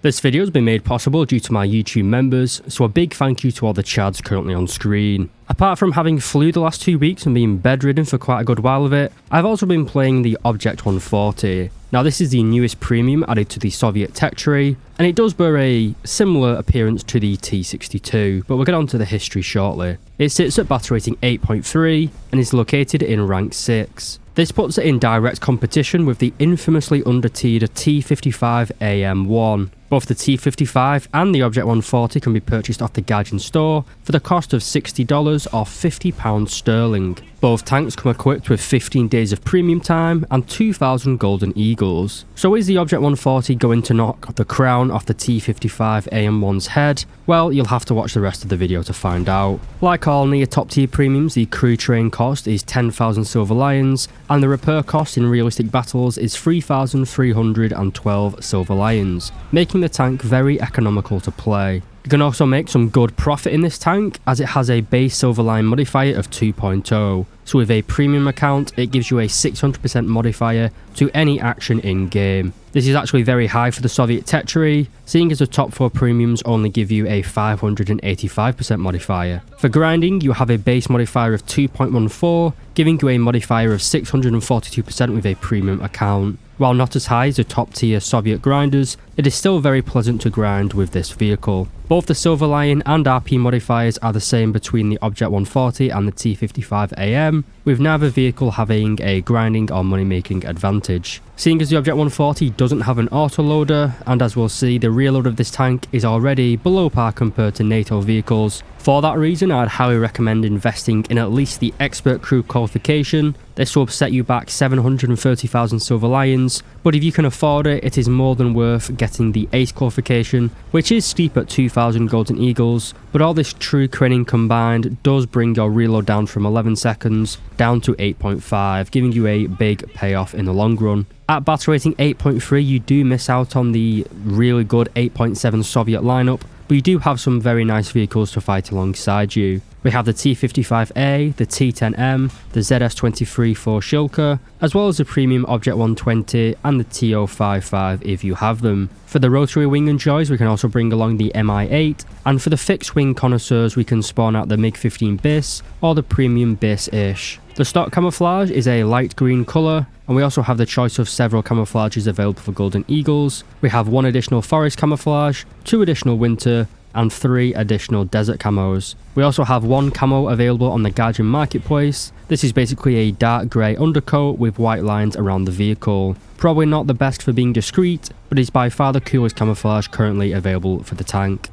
This video has been made possible due to my YouTube members, so a big thank you to all the chads currently on screen. Apart from having flu the last 2 weeks and being bedridden for quite a good while of it, I've also been playing the Object 140. Now this is the newest premium added to the Soviet tech tree, and it does bear a similar appearance to the T62, but we'll get onto the history shortly. It sits at battle rating 8.3 and is located in rank 6. This puts it in direct competition with the infamously under-tiered T55 AM1. Both the T55 and the Object 140 can be purchased off the Gaijin store for the cost of $60 or £50 sterling. Both tanks come equipped with 15 days of premium time and 2,000 golden eagles. So is the Object 140 going to knock the crown off the T55 AM1's head? Well, you'll have to watch the rest of the video to find out. Like all near top tier premiums, the crew train cost is 10,000 silver lions, and the repair cost in realistic battles is 3,312 silver lions, making the tank very economical to play. You can also make some good profit in this tank, as it has a base silver line modifier of 2.0, so with a premium account it gives you a 600% modifier to any action in game. This is actually very high for the Soviet tech tree, seeing as the top 4 premiums only give you a 585% modifier. For grinding, you have a base modifier of 2.14, giving you a modifier of 642% with a premium account. While not as high as the top tier Soviet grinders, it is still very pleasant to grind with this vehicle. Both the Silver Lion and RP modifiers are the same between the Object 140 and the T55 AM, with neither vehicle having a grinding or money making advantage. Seeing as the Object 140 doesn't have an autoloader, and as we'll see, the rear load of this tank is already below par compared to NATO vehicles. For that reason, I'd highly recommend investing in at least the Expert Crew qualification. This will set you back 730,000 silver lions, but if you can afford it, it is more than worth getting the Ace qualification, which is steep at 2,000 golden eagles, but all this true craning combined does bring your reload down from 11 seconds down to 8.5, giving you a big payoff in the long run. At battle rating 8.3, you do miss out on the really good 8.7 Soviet lineup, but you do have some very nice vehicles to fight alongside you. We have the T55A, the T10M, the ZS23 for Shilka, as well as the premium Object 120 and the TO55 if you have them. For the rotary wing enjoys, we can also bring along the MI8, and for the fixed wing connoisseurs, we can spawn out the MiG-15 BIS or the premium BIS-ish. The stock camouflage is a light green colour, and we also have the choice of several camouflages available for Golden Eagles. We have 1 additional forest camouflage, 2 additional winter, and 3 additional desert camos. We also have 1 camo available on the Gaijin marketplace. This is basically a dark grey undercoat with white lines around the vehicle. Probably not the best for being discreet, but is by far the coolest camouflage currently available for the tank.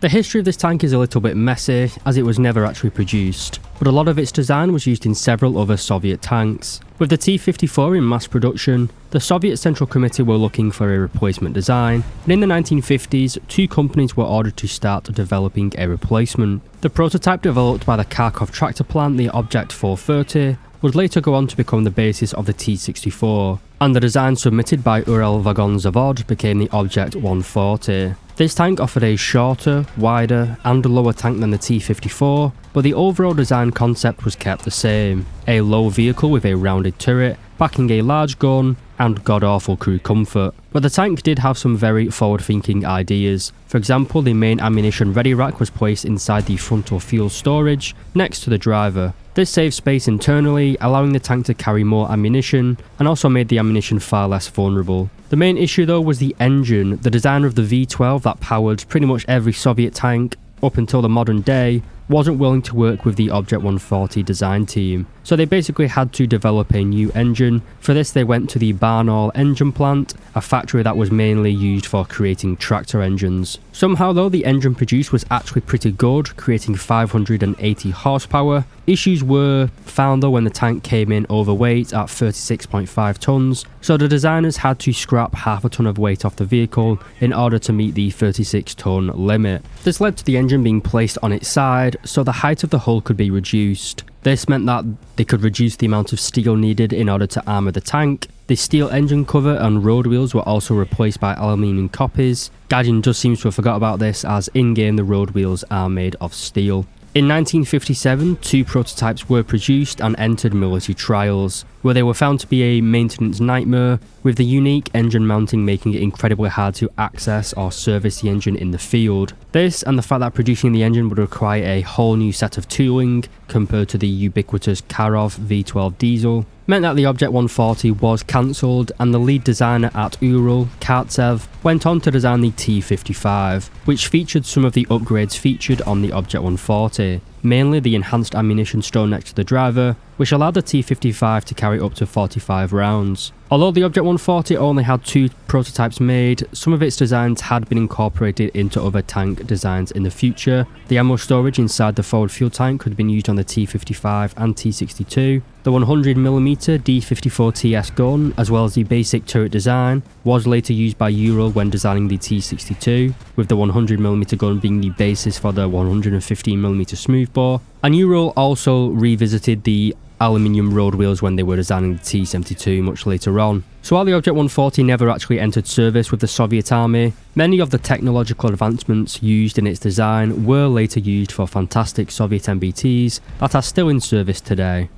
The history of this tank is a little bit messy, as it was never actually produced, but a lot of its design was used in several other Soviet tanks. With the T-54 in mass production, the Soviet Central Committee were looking for a replacement design, and in the 1950s, 2 companies were ordered to start developing a replacement. The prototype developed by the Kharkov tractor plant, the Object 430, would later go on to become the basis of the T-64, and the design submitted by Ural Vagon Zavod became the Object 140. This tank offered a shorter, wider and lower tank than the T-54, but the overall design concept was kept the same. A low vehicle with a rounded turret, backing a large gun, and god-awful crew comfort. But the tank did have some very forward-thinking ideas. For example, the main ammunition ready rack was placed inside the frontal fuel storage, next to the driver. This saved space internally, allowing the tank to carry more ammunition, and also made the ammunition far less vulnerable. The main issue though was the engine. The designer of the V12 that powered pretty much every Soviet tank up until the modern day wasn't willing to work with the Object 140 design team, so they basically had to develop a new engine. For this they went to the Barnaul engine plant, a factory that was mainly used for creating tractor engines. Somehow though, the engine produced was actually pretty good, creating 580 horsepower. Issues were found though when the tank came in overweight at 36.5 tons, so the designers had to scrap half a ton of weight off the vehicle in order to meet the 36 ton limit. This led to the engine being placed on its side, so the height of the hull could be reduced. This meant that they could reduce the amount of steel needed in order to armour the tank. The steel engine cover and road wheels were also replaced by aluminium copies. Gaijin just seems to have forgot about this, as in-game the road wheels are made of steel. In 1957, 2 prototypes were produced and entered military trials, where they were found to be a maintenance nightmare, with the unique engine mounting making it incredibly hard to access or service the engine in the field. This, and the fact that producing the engine would require a whole new set of tooling compared to the ubiquitous Karov V12 diesel, meant that the Object 140 was cancelled, and the lead designer at Ural, Kartsev, went on to design the T-55, which featured some of the upgrades featured on the Object 140, mainly the enhanced ammunition stored next to the driver, which allowed the T-55 to carry up to 45 rounds. Although the Object 140 only had 2 prototypes made, some of its designs had been incorporated into other tank designs in the future. The ammo storage inside the forward fuel tank could have been used on the T-55 and T-62. The 100mm D54TS gun, as well as the basic turret design, was later used by Ural when designing the T-62, with the 100mm gun being the basis for the 115mm smoothbore. And Ural also revisited the aluminium road wheels when they were designing the T-72 much later on. So while the Object 140 never actually entered service with the Soviet Army, many of the technological advancements used in its design were later used for fantastic Soviet MBTs that are still in service today.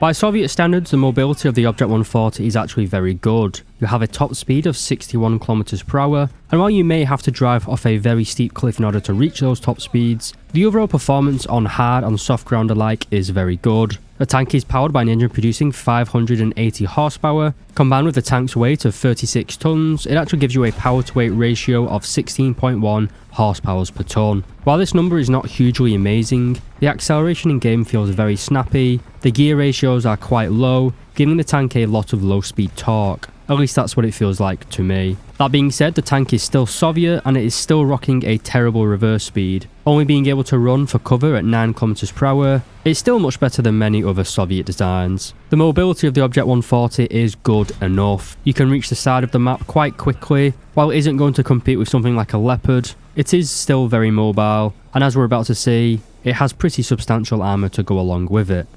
By Soviet standards, the mobility of the Object 140 is actually very good. You have a top speed of 61 km per hour, and while you may have to drive off a very steep cliff in order to reach those top speeds, the overall performance on hard and soft ground alike is very good. The tank is powered by an engine producing 580 horsepower. Combined with the tank's weight of 36 tons, it actually gives you a power to weight ratio of 16.1 horsepower per ton. While this number is not hugely amazing, the acceleration in game feels very snappy, the gear ratios are quite low, giving the tank a lot of low speed torque. At least that's what it feels like to me. That being said, the tank is still Soviet and it is still rocking a terrible reverse speed, only being able to run for cover at 9 km per hour. It's still much better than many other Soviet designs. The mobility of the Object 140 is good enough. You can reach the side of the map quite quickly. While it isn't going to compete with something like a Leopard, it is still very mobile, and as we're about to see, it has pretty substantial armour to go along with it.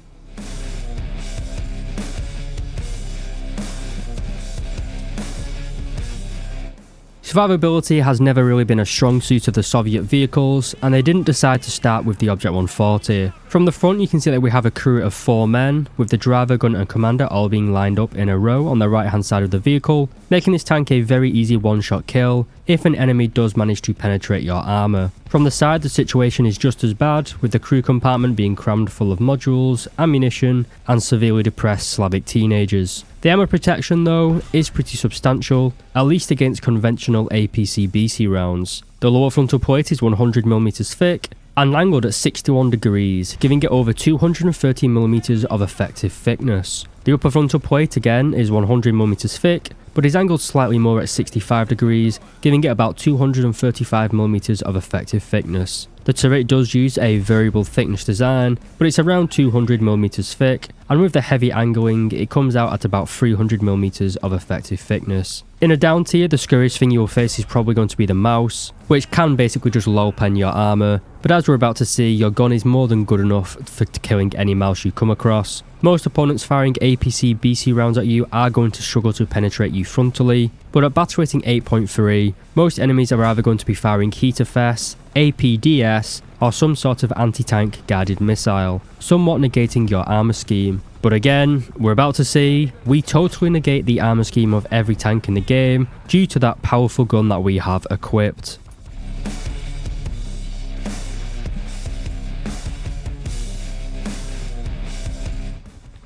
Survivability has never really been a strong suit of the Soviet vehicles, and they didn't decide to start with the Object 140. From the front you can see that we have a crew of 4 men, with the driver, gunner and commander all being lined up in a row on the right hand side of the vehicle, making this tank a very easy one-shot kill if an enemy does manage to penetrate your armour. From the side the situation is just as bad, with the crew compartment being crammed full of modules, ammunition and severely depressed Slavic teenagers. The armour protection though is pretty substantial, at least against conventional APC-BC rounds. The lower frontal plate is 100mm thick and angled at 61 degrees, giving it over 230mm of effective thickness. The upper frontal plate again is 100mm thick, but is angled slightly more at 65 degrees, giving it about 235mm of effective thickness. The turret does use a variable thickness design, but it's around 200mm thick, and with the heavy angling, it comes out at about 300mm of effective thickness. In a down tier, the scariest thing you will face is probably going to be the mouse, which can basically just low pen your armour, but as we're about to see, your gun is more than good enough for killing any mouse you come across. Most opponents firing APC-BC rounds at you are going to struggle to penetrate you frontally, but at battle rating 8.3, most enemies are either going to be firing Heat-FS, APDS, or some sort of anti-tank guided missile, somewhat negating your armour scheme. But again, we're about to see, we totally negate the armour scheme of every tank in the game due to that powerful gun that we have equipped.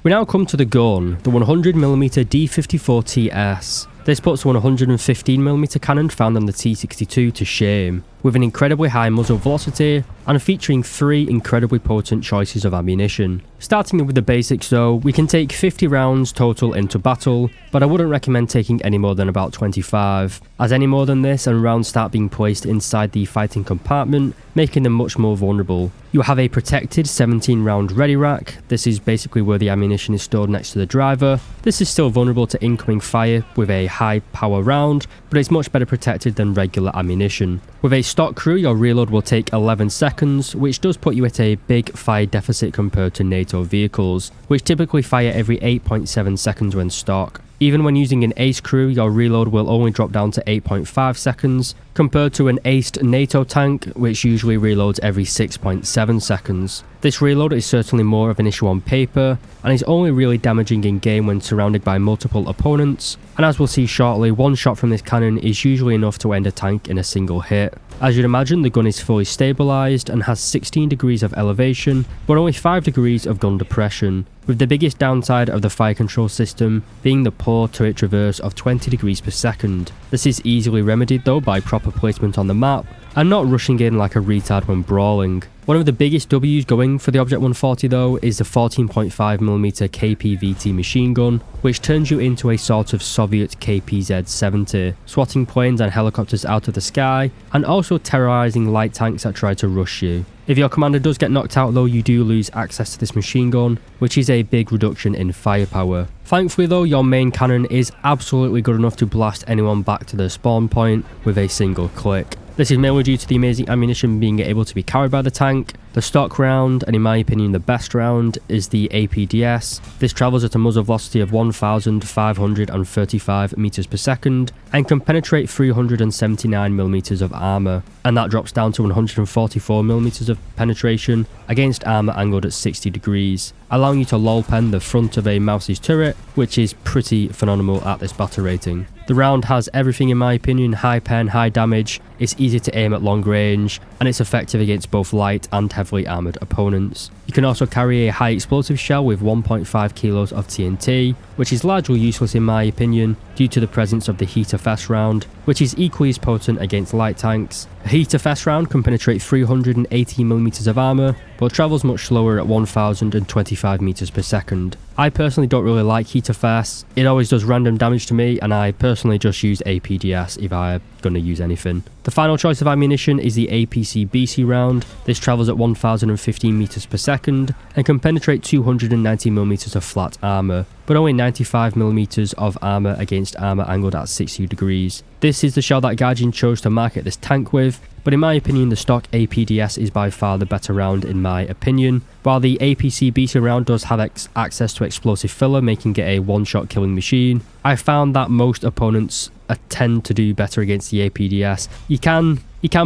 We now come to the gun, the 100mm D54TS. This puts the 115mm cannon found on the T62 to shame, with an incredibly high muzzle velocity and featuring 3 incredibly potent choices of ammunition. Starting with the basics though, we can take 50 rounds total into battle, but I wouldn't recommend taking any more than about 25, as any more than this and rounds start being placed inside the fighting compartment, making them much more vulnerable. You have a protected 17 round ready rack. This is basically where the ammunition is stored next to the driver. This is still vulnerable to incoming fire with a high power round, but it's much better protected than regular ammunition. With a stock crew, your reload will take 11 seconds, which does put you at a big fire deficit compared to NATO vehicles, which typically fire every 8.7 seconds when stock. Even when using an ace crew, your reload will only drop down to 8.5 seconds, compared to an aced NATO tank, which usually reloads every 6.7 seconds. This reload is certainly more of an issue on paper, and is only really damaging in game when surrounded by multiple opponents, and as we'll see shortly, one shot from this cannon is usually enough to end a tank in a single hit. As you'd imagine, the gun is fully stabilised and has 16 degrees of elevation, but only 5 degrees of gun depression, with the biggest downside of the fire control system being the poor turret traverse of 20 degrees per second. This is easily remedied though by proper placement on the map, and not rushing in like a retard when brawling. One of the biggest W's going for the Object 140 though is the 14.5mm KPVT machine gun, which turns you into a sort of Soviet KPZ-70, swatting planes and helicopters out of the sky, and also terrorising light tanks that try to rush you. If your commander does get knocked out though, you do lose access to this machine gun, which is a big reduction in firepower. Thankfully though, your main cannon is absolutely good enough to blast anyone back to their spawn point with a single click. This is mainly due to the amazing ammunition being able to be carried by the tank. The stock round, and in my opinion the best round, is the APDS. This travels at a muzzle velocity of 1,535 meters per second and can penetrate 379mm of armor, and that drops down to 144mm of penetration against armor angled at 60 degrees, allowing you to lol pen the front of a mouse's turret, which is pretty phenomenal at this battle rating. The round has everything in my opinion: high pen, high damage, it's easy to aim at long range, and it's effective against both light and heavily armoured opponents. You can also carry a high explosive shell with 1.5 kilos of TNT, which is largely useless in my opinion due to the presence of the Heater Fest round, which is equally as potent against light tanks. A Heater Fest round can penetrate 380mm of armour, but travels much slower at 1025 meters per second. I personally don't really like Heater Fest, it always does random damage to me, and I personally just use APDS if I'm gonna use anything. The final choice of ammunition is the APC-BC round. This travels at 1015 meters per second and can penetrate 290mm of flat armour, but only 95mm of armour against armour angled at 60 degrees. This is the shell that Gaijin chose to market this tank with, but in my opinion the stock APDS is by far the better round in my opinion. While the APC-BC round does have access to explosive filler, making it a one-shot killing machine, I found that most opponents tend to do better against the APDS. You can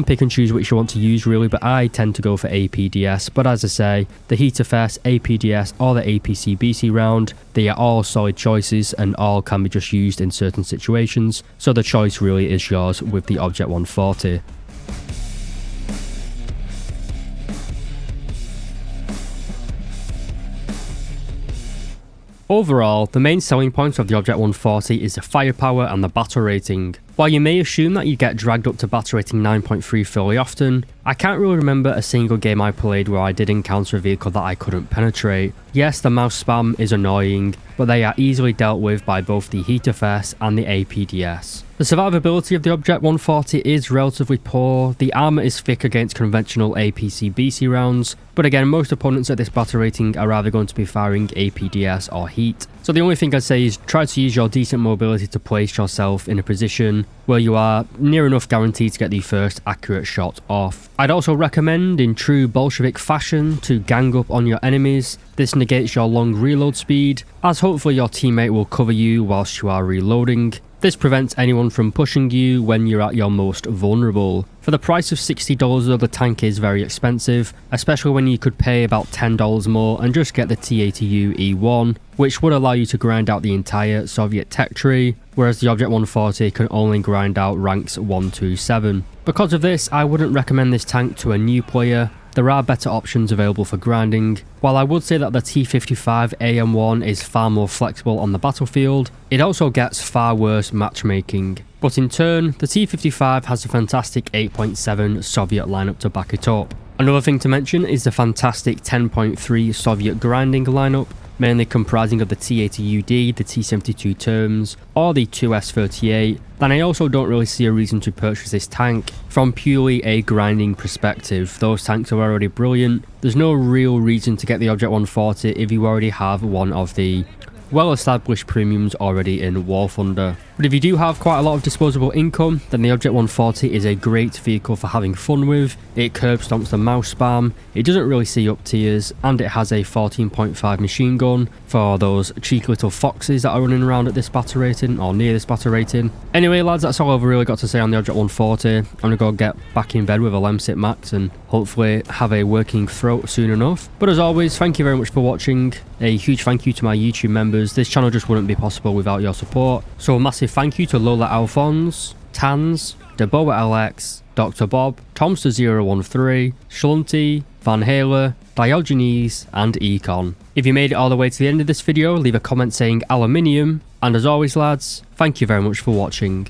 pick and choose which you want to use really, but I tend to go for APDS. But as I say, the Heater Fest, APDS or the APC-BC round, they are all solid choices and all can be just used in certain situations, so the choice really is yours with the Object 140. Overall, the main selling points of the Object 140 is the firepower and the battle rating. While you may assume that you get dragged up to battle rating 9.3 fairly often, I can't really remember a single game I played where I did encounter a vehicle that I couldn't penetrate. Yes, the mouse spam is annoying, but they are easily dealt with by both the Heater Fest and the APDS. The survivability of the Object 140 is relatively poor. The armour is thick against conventional APC-BC rounds, but again, most opponents at this battle rating are either going to be firing APDS or Heat. So the only thing I'd say is try to use your decent mobility to place yourself in a position where you are near enough guaranteed to get the first accurate shot off. I'd also recommend, in true Bolshevik fashion, to gang up on your enemies. This negates your long reload speed, as hopefully your teammate will cover you whilst you are reloading. This prevents anyone from pushing you when you're at your most vulnerable. For the price of $60 though, the tank is very expensive, especially when you could pay about $10 more and just get the T-80U E1, which would allow you to grind out the entire Soviet tech tree, whereas the Object 140 can only grind out ranks 1 to 7. Because of this, I wouldn't recommend this tank to a new player. There are better options available for grinding. While I would say that the T55 AM1 is far more flexible on the battlefield, it also gets far worse matchmaking. But in turn, the T55 has a fantastic 8.7 Soviet lineup to back it up. Another thing to mention is the fantastic 10.3 Soviet grinding lineup, mainly comprising of the T-80UD, the T-72 Terms, or the 2S38, then I also don't really see a reason to purchase this tank. From purely a grinding perspective, those tanks are already brilliant. There's no real reason to get the Object 140 if you already have one of the well-established premiums already in War Thunder. But if you do have quite a lot of disposable income, then the Object 140 is a great vehicle for having fun with. It curb stomps the mouse spam, it doesn't really see up tiers, and it has a 14.5 machine gun for those cheeky little foxes that are running around at this battle rating, or near this battle rating. Anyway lads, that's all I've really got to say on the Object 140. I'm going to go get back in bed with a Lemsip Max and hopefully have a working throat soon enough. But as always, thank you very much for watching. A huge thank you to my YouTube members. This channel just wouldn't be possible without your support. So a massive thank you to Lola Alphonse, Tans, Deboa LX, Dr. Bob, Tomster013, Schlunty, Van Halen, Diogenes, and Econ. If you made it all the way to the end of this video, leave a comment saying aluminium. And as always lads, thank you very much for watching.